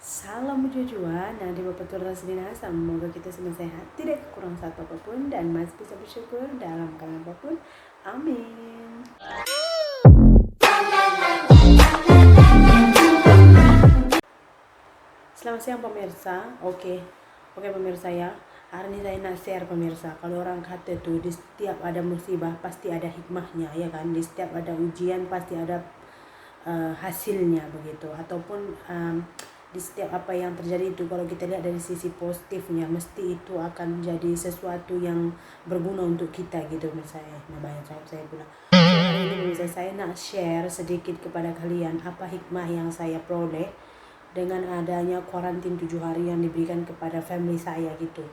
Salam tujuan dan di Bapak Tuhan Rasulina, semoga kita semua sehat, tidak kurang satu apapun, dan masih bisa bersyukur dalam keadaan apapun. Amin. Selamat siang pemirsa. Oke pemirsa ya. Hari ini saya nak share pemirsa. Kalau orang kata tuh di setiap ada musibah pasti ada hikmahnya, ya kan? Di setiap ada ujian pasti ada hasilnya begitu. Ataupun di setiap apa yang terjadi itu kalau kita lihat dari sisi positifnya mesti itu akan menjadi sesuatu yang berguna untuk kita gitu misalnya. Nah banyak saya bilang. Hari ini pemirsa saya nak share sedikit kepada kalian apa hikmah yang saya peroleh dengan adanya kuarantin 7 hari yang diberikan kepada family saya gitu.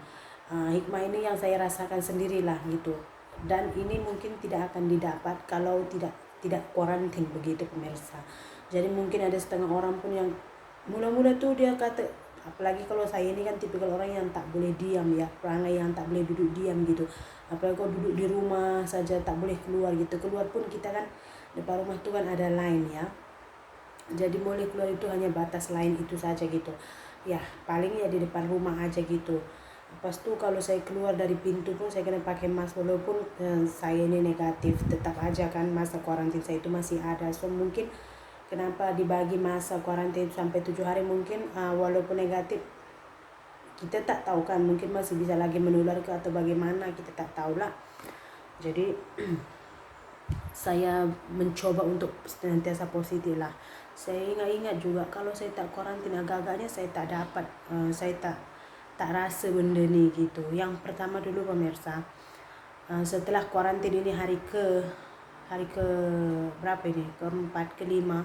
Hikmah ini yang saya rasakan sendirilah gitu. Dan ini mungkin tidak akan didapat kalau tidak kuarantin begitu pemirsa. Jadi mungkin ada setengah orang pun yang mula-mula tuh dia kata, apalagi kalau saya ini kan tipikal orang yang tak boleh diam ya, perangai yang tak boleh duduk diam gitu. Apalagi kalau duduk di rumah saja tak boleh keluar gitu. Keluar pun kita kan depan rumah tuh kan ada line ya. Jadi boleh keluar itu hanya batas lain itu saja gitu ya, paling ya di depan rumah aja gitu. Pas tuh kalau saya keluar dari pintu pun saya kena pakai mask walaupun saya ini negatif, tetap aja kan masa kuarantin saya itu masih ada. So mungkin kenapa dibagi masa kuarantin sampai 7 hari mungkin walaupun negatif kita tak tahu kan, mungkin masih bisa lagi menular ke atau bagaimana, kita tak tahu lah. Jadi saya mencoba untuk senantiasa positif lah. Saya ingat juga kalau saya tak kuarantin agak-agaknya saya tak dapat, saya tak rasa benda ni gitu. Yang pertama dulu pemirsa, setelah kuarantin ini hari ke berapa ini, keempat kelima,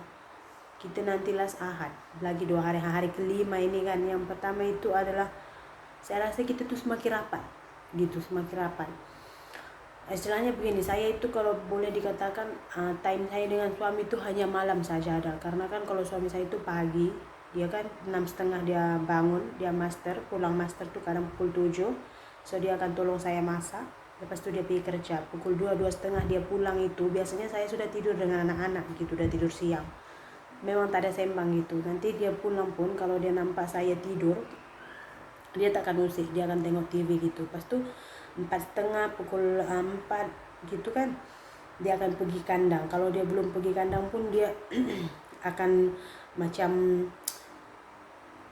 kita nanti last Ahad lagi 2 hari, hari kelima ini kan. Yang pertama itu adalah saya rasa kita tuh semakin rapat gitu, semakin rapat. Istilahnya begini, saya itu kalau boleh dikatakan time saya dengan suami itu hanya malam saja ada. Karena kan kalau suami saya itu pagi, dia kan 6.30 dia bangun, dia master, pulang master tuh kadang pukul 7. So dia akan tolong saya masak, lepas itu dia pergi kerja. Pukul 2, 2.30 dia pulang itu, biasanya saya sudah tidur dengan anak-anak gitu, udah tidur siang. Memang tak ada sembang gitu. Nanti dia pulang pun kalau dia nampak saya tidur, dia tak akan usik, dia akan tengok TV gitu. Lepas tu 4.30 pukul 4 gitu kan dia akan pergi kandang. Kalau dia belum pergi kandang pun dia akan macam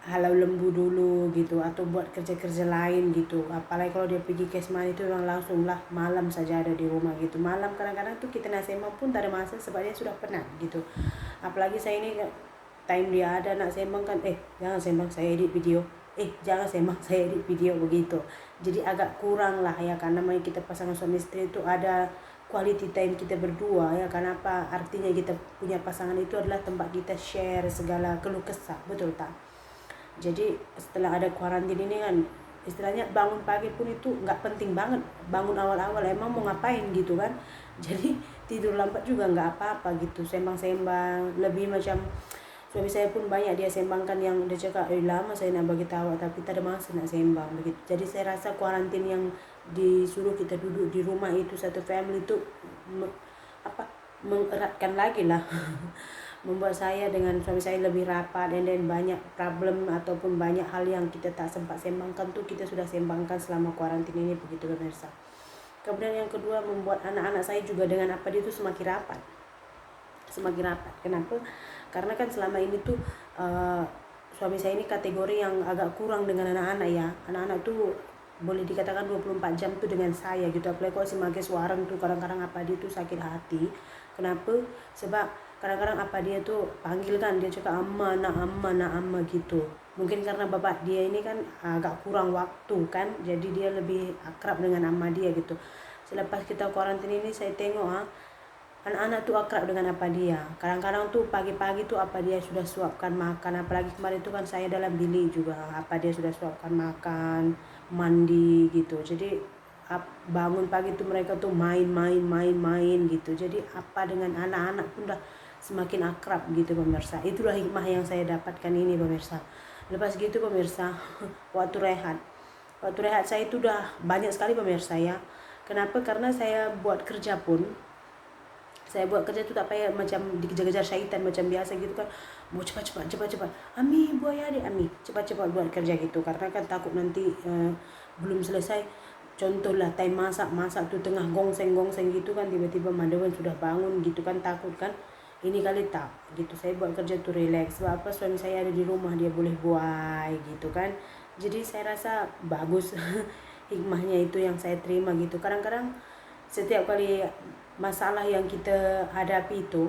halau lembu dulu gitu atau buat kerja-kerja lain gitu. Apalagi kalau dia pergi kesman itu memang langsung lah malam saja ada di rumah gitu. Malam kadang-kadang tuh kita nak sembang pun tak ada masa sebab dia sudah penat gitu. Apalagi saya ini time dia ada nak sembang kan, jangan sembang saya edit video, jangan sembang saya edit video begitu. Jadi agak kurang lah ya, karena namanya kita pasangan suami istri itu ada quality time kita berdua ya. Karena apa artinya kita punya pasangan itu adalah tempat kita share segala keluh kesah, betul tak? Jadi setelah ada kuarantin ini kan istilahnya bangun pagi pun itu nggak penting banget, bangun awal-awal emang mau ngapain gitu kan. Jadi tidur lambat juga nggak apa-apa gitu, sembang-sembang lebih macam. Suami saya pun banyak dia sembangkan yang dia cakap, lama saya nak bagi tahu tapi tak ada masa nak sembang begitu. Jadi saya rasa kuarantin yang disuruh kita duduk di rumah itu satu family itu mengeratkan lagi lah membuat saya dengan suami saya lebih rapat, dan banyak problem ataupun banyak hal yang kita tak sempat sembangkan tuh kita sudah sembangkan selama kuarantin ini begitu pemirsa. Kemudian yang kedua, membuat anak-anak saya juga dengan apa dia tuh semakin rapat. Kenapa? Karena kan selama ini tuh suami saya ini kategori yang agak kurang dengan anak-anak ya. Anak-anak tuh boleh dikatakan 24 jam tuh dengan saya gitu. Apalagi kalau si Mage Suarang tuh kadang-kadang apa dia tuh sakit hati. Kenapa? Sebab kadang-kadang apa dia tuh panggil kan, dia cakap amma gitu. Mungkin karena bapak dia ini kan agak kurang waktu kan, jadi dia lebih akrab dengan amma dia gitu. Selepas kita kuarantin ini saya tengok anak-anak tuh akrab dengan apa dia. Kadang-kadang tuh pagi-pagi tuh apa dia sudah suapkan makan. Apalagi kemarin tuh kan saya dalam bilik juga, apa dia sudah suapkan makan, mandi gitu. Jadi bangun pagi tuh mereka tuh main gitu. Jadi apa dengan anak-anak pun dah semakin akrab gitu pemirsa. Itulah hikmah yang saya dapatkan ini pemirsa. Lepas gitu pemirsa, waktu rehat saya itu udah banyak sekali pemirsa ya. Kenapa? Karena saya buat kerja pun Saya buat kerja tuh tak payah macam dikejar-kejar syaitan macam biasa gitu kan, mau cepat-cepat Ami buaya adik Ami cepat-cepat buat kerja gitu, karena kan takut nanti belum selesai. Contoh lah time masak tuh tengah gongseng gitu kan, tiba-tiba Madawan sudah bangun gitu kan, takut kan. Ini kali tak gitu, saya buat kerja tuh relax. Sebab apa, suami saya ada di rumah, dia boleh buai gitu kan. Jadi saya rasa bagus hikmahnya itu yang saya terima gitu. Kadang-kadang setiap kali masalah yang kita hadapi itu,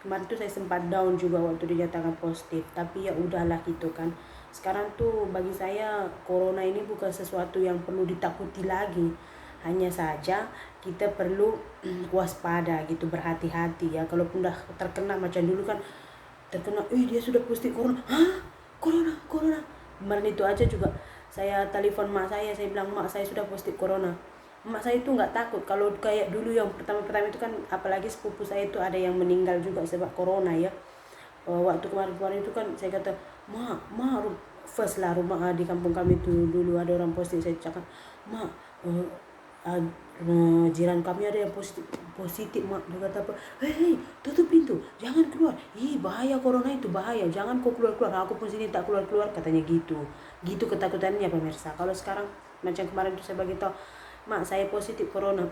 kemarin tuh saya sempat down juga waktu dinyatakan positif, tapi ya udahlah gitu kan. Sekarang tuh bagi saya corona ini bukan sesuatu yang perlu ditakuti lagi, hanya saja kita perlu waspada gitu, berhati-hati ya. Kalaupun udah terkena macam dulu kan, terkena dia sudah positif corona, corona. Kemarin itu aja juga saya telepon mak saya bilang, mak saya sudah positif corona. Mak saya itu nggak takut. Kalau kayak dulu yang pertama itu kan, apalagi sepupu saya itu ada yang meninggal juga sebab corona ya. Waktu kemarin itu kan saya kata, mak first lah rumah di kampung kami itu dulu ada orang positif. Saya cakap, mak jiran kami ada yang positif mak. Dia kata apa, hei tutup pintu, jangan keluar, bahaya corona itu, bahaya, jangan kau keluar, aku pun sini tak keluar, katanya gitu ketakutannya pemirsa. Kalau sekarang macam kemarin itu saya bagi tahu, mak saya positif corona,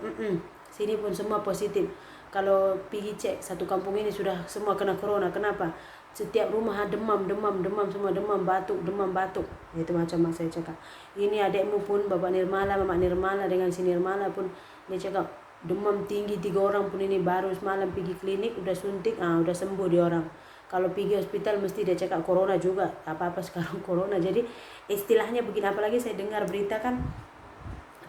sini pun semua positif. Kalau pergi cek satu kampung ini sudah semua kena corona. Kenapa? Setiap rumah demam, semua demam batuk. Itu macam mak saya cakap. Ini adikmu pun, Bapak Nirmala, Mama Nirmala dengan si Nirmala pun, dia cakap demam tinggi 3 orang pun ini baru semalam pergi klinik udah suntik, udah sembuh dia orang. Kalau pergi hospital mesti dia cakap corona juga, apa-apa sekarang corona. Jadi istilahnya begini, apalagi saya dengar berita kan,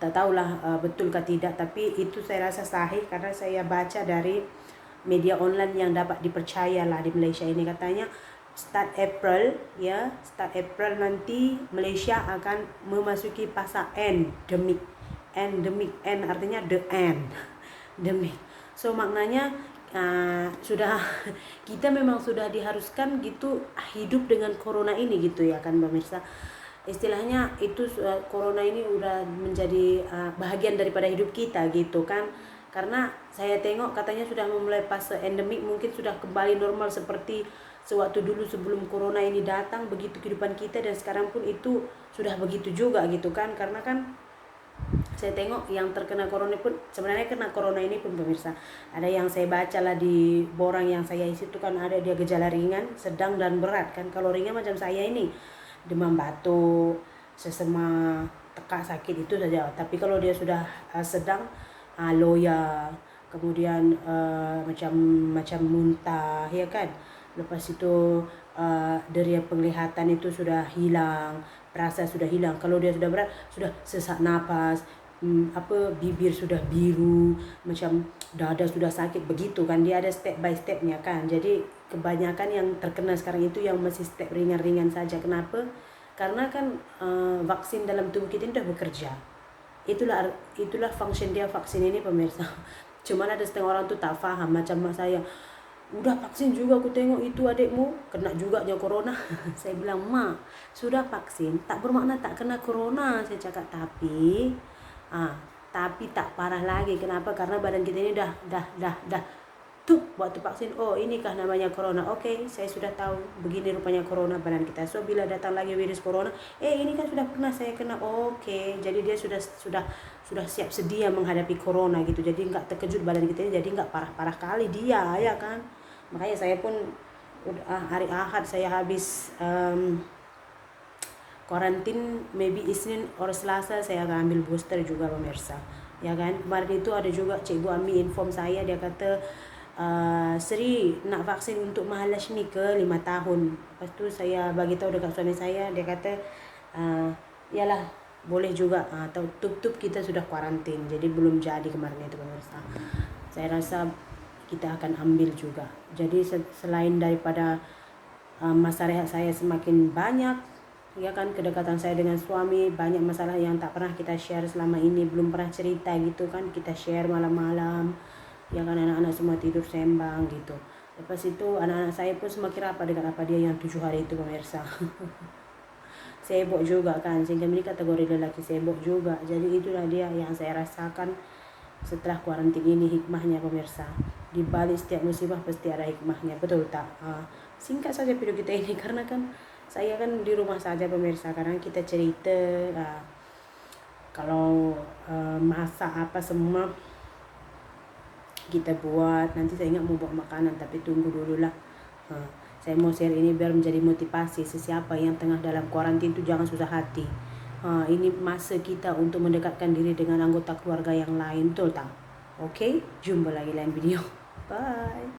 tak tahulah betulkah tidak, tapi itu saya rasa sahih karena saya baca dari media online yang dapat dipercaya lah di Malaysia ini. Katanya start April nanti Malaysia akan memasuki fase endemik. End artinya the end. Demi. So maknanya sudah kita memang sudah diharuskan gitu hidup dengan corona ini gitu ya kan pemirsa. Istilahnya itu corona ini udah menjadi bahagian daripada hidup kita gitu kan. Karena saya tengok katanya sudah memulai fase endemik, mungkin sudah kembali normal seperti sewaktu dulu sebelum corona ini datang, begitu kehidupan kita. Dan sekarang pun itu sudah begitu juga gitu kan. Karena kan saya tengok yang terkena corona pun sebenarnya kena corona ini pun pemirsa, ada yang saya baca lah di borang yang saya isi itu kan, ada dia gejala ringan, sedang dan berat kan. Kalau ringan macam saya ini demam batuk, sesama tekak sakit itu saja. Tapi kalau dia sudah sedang loya, kemudian macam muntah ya kan. Lepas itu dari penglihatan itu sudah hilang, rasa sudah hilang. Kalau dia sudah berat, sudah sesak napas, bibir sudah biru, macam dada sudah sakit begitu kan. Dia ada step by stepnya kan. Jadi kebanyakan yang terkena sekarang itu yang masih step ringan-ringan saja. Kenapa? Karena kan vaksin dalam tubuh kita ini sudah bekerja. Itulah function dia vaksin ini pemirsa. Cuman ada setengah orang tuh tak faham, macam mak saya, udah vaksin juga aku tengok itu adikmu kena juga dia corona. Saya bilang, mak sudah vaksin tak bermakna tak kena corona. Saya cakap tapi tak parah lagi. Kenapa? Karena badan kita ini dah tuh waktu vaksin, inikah namanya corona. Oke, saya sudah tahu begini rupanya corona badan kita. So bila datang lagi virus corona, ini kan sudah pernah saya kena. Oke, jadi dia sudah siap sedia menghadapi corona gitu. Jadi nggak terkejut badan kita ini, jadi nggak parah-parah kali dia ya kan. Makanya saya pun hari Ahad saya habis karantin, maybe Isnin or Selasa saya akan ambil booster juga pemirsa ya kan. Kemarin itu ada juga Cikgu Ami inform saya, dia kata Sri nak vaksin untuk Mahalashmi ke 5 tahun. Lepas tu saya bagi tahu dekat suami saya, dia kata yalah boleh juga. Tup kita sudah kuarantin, jadi belum jadi kemarin itu pemirsa. Saya rasa kita akan ambil juga. Jadi selain daripada masa rehat saya semakin banyak ya kan, kedekatan saya dengan suami, banyak masalah yang tak pernah kita share selama ini, belum pernah cerita gitu kan, kita share malam-malam ya kan, anak-anak semua tidur sembang gitu. Lepas itu anak-anak saya pun semakin rapat dengan apa dia yang 7 hari itu pemirsa. Sibuk juga kan, sehingga ini kategori lelaki sibuk juga. Jadi itulah dia yang saya rasakan setelah kuarantin ini, hikmahnya pemirsa. Di balik setiap musibah pasti ada hikmahnya, betul tak? Singkat saja video kita ini karena kan saya kan di rumah saja pemirsa. Kadang kita cerita kalau masak apa semua kita buat, nanti saya ingat mau buat makanan tapi tunggu dulu lah. Saya mau share ini biar menjadi motivasi sesiapa yang tengah dalam kuarantin itu jangan susah hati. Ini masa kita untuk mendekatkan diri dengan anggota keluarga yang lain, betul tak? Oke, jumpa lagi lain video. Bye.